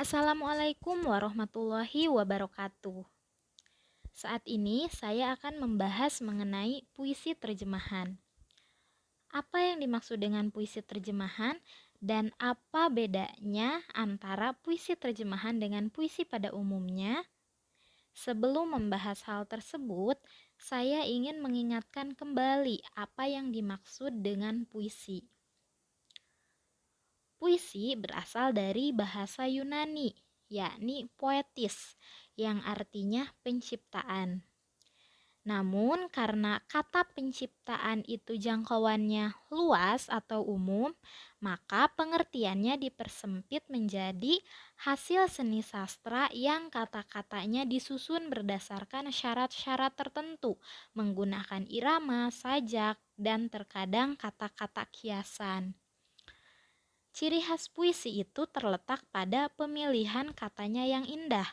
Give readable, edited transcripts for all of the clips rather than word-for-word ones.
Assalamualaikum warahmatullahi wabarakatuh. Saat ini saya akan membahas mengenai puisi terjemahan. Apa yang dimaksud dengan puisi terjemahan dan apa bedanya antara puisi terjemahan dengan puisi pada umumnya? Sebelum membahas hal tersebut, saya ingin mengingatkan kembali apa yang dimaksud dengan puisi. Puisi berasal dari bahasa Yunani, yakni poetis, yang artinya penciptaan. Namun, karena kata penciptaan itu jangkauannya luas atau umum, maka pengertiannya dipersempit menjadi hasil seni sastra yang kata-katanya disusun berdasarkan syarat-syarat tertentu, menggunakan irama, sajak, dan terkadang kata-kata kiasan. Ciri khas puisi itu terletak pada pemilihan katanya yang indah.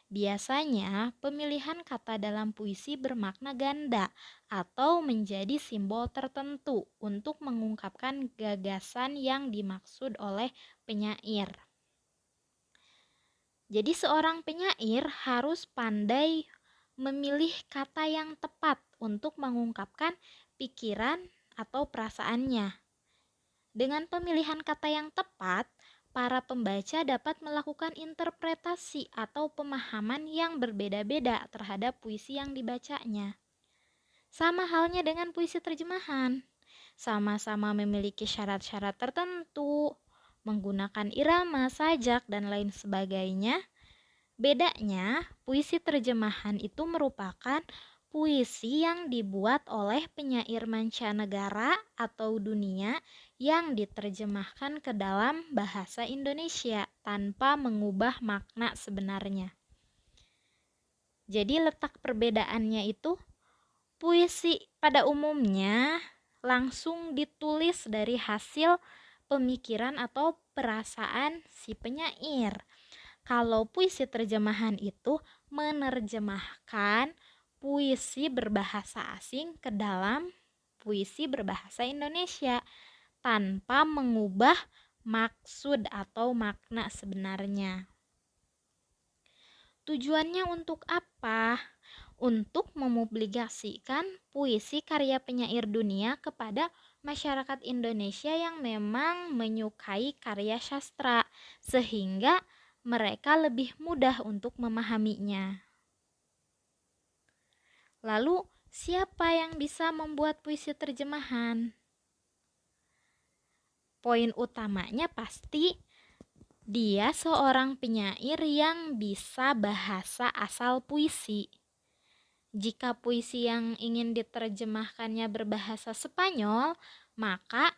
Biasanya, pemilihan kata dalam puisi bermakna ganda atau menjadi simbol tertentu untuk mengungkapkan gagasan yang dimaksud oleh penyair. Jadi, seorang penyair harus pandai memilih kata yang tepat untuk mengungkapkan pikiran atau perasaannya. Dengan pemilihan kata yang tepat, para pembaca dapat melakukan interpretasi atau pemahaman yang berbeda-beda terhadap puisi yang dibacanya. Sama halnya dengan puisi terjemahan, sama-sama memiliki syarat-syarat tertentu, menggunakan irama, sajak, dan lain sebagainya. Bedanya, puisi terjemahan itu merupakan puisi yang dibuat oleh penyair mancanegara atau dunia yang diterjemahkan ke dalam bahasa Indonesia tanpa mengubah makna sebenarnya. Jadi letak perbedaannya itu, puisi pada umumnya langsung ditulis dari hasil pemikiran atau perasaan si penyair. Kalau puisi terjemahan itu menerjemahkan puisi berbahasa asing ke dalam puisi berbahasa Indonesia tanpa mengubah maksud atau makna sebenarnya. Tujuannya untuk apa? Untuk memublikasikan puisi karya penyair dunia kepada masyarakat Indonesia yang memang menyukai karya sastra, sehingga mereka lebih mudah untuk memahaminya. Lalu, siapa yang bisa membuat puisi terjemahan? Poin utamanya pasti dia seorang penyair yang bisa bahasa asal puisi. Jika puisi yang ingin diterjemahkannya berbahasa Spanyol, maka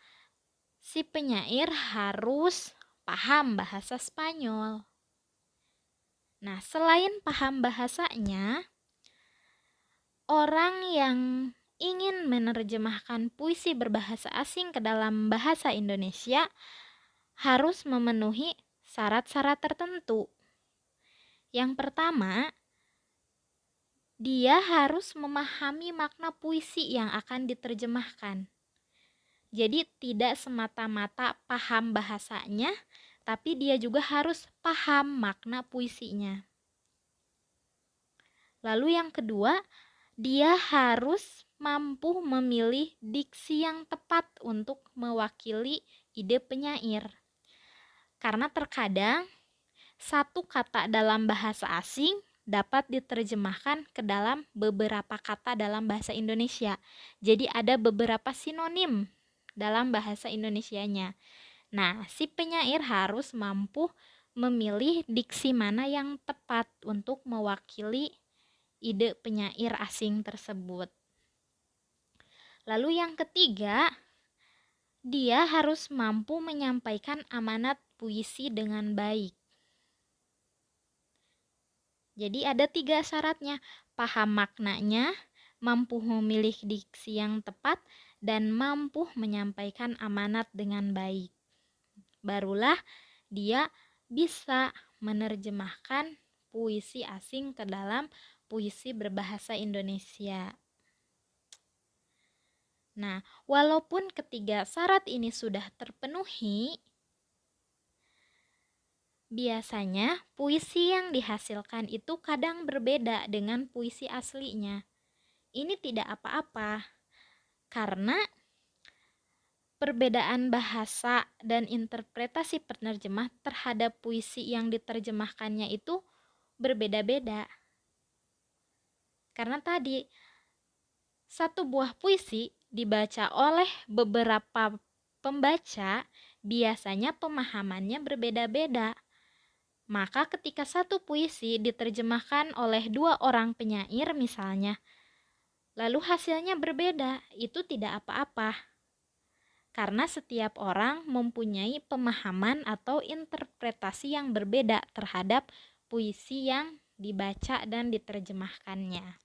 si penyair harus paham bahasa Spanyol. Nah, selain paham bahasanya, orang yang ingin menerjemahkan puisi berbahasa asing ke dalam bahasa Indonesia harus memenuhi syarat-syarat tertentu. Yang pertama, dia harus memahami makna puisi yang akan diterjemahkan. Jadi tidak semata-mata paham bahasanya, tapi dia juga harus paham makna puisinya. Lalu yang kedua, dia harus mampu memilih diksi yang tepat untuk mewakili ide penyair. Karena terkadang satu kata dalam bahasa asing dapat diterjemahkan ke dalam beberapa kata dalam bahasa Indonesia. Jadi ada beberapa sinonim dalam bahasa Indonesianya. Nah, si penyair harus mampu memilih diksi mana yang tepat untuk mewakili ide penyair asing tersebut. Lalu yang ketiga, dia harus mampu menyampaikan amanat puisi dengan baik. Jadi ada 3 syaratnya, paham maknanya, mampu memilih diksi yang tepat, dan mampu menyampaikan amanat dengan baik. Barulah dia bisa menerjemahkan puisi asing ke dalam puisi berbahasa Indonesia. Nah, walaupun ketiga syarat ini sudah terpenuhi, Biasanya, puisi yang dihasilkan itu kadang berbeda dengan puisi aslinya. Ini tidak apa-apa, karena perbedaan bahasa dan interpretasi penerjemah terhadap puisi yang diterjemahkannya itu berbeda-beda. Karena tadi, satu buah puisi dibaca oleh beberapa pembaca, biasanya pemahamannya berbeda-beda. Maka ketika satu puisi diterjemahkan oleh dua orang penyair misalnya, lalu hasilnya berbeda, itu tidak apa-apa. Karena setiap orang mempunyai pemahaman atau interpretasi yang berbeda terhadap puisi yang dibaca dan diterjemahkannya.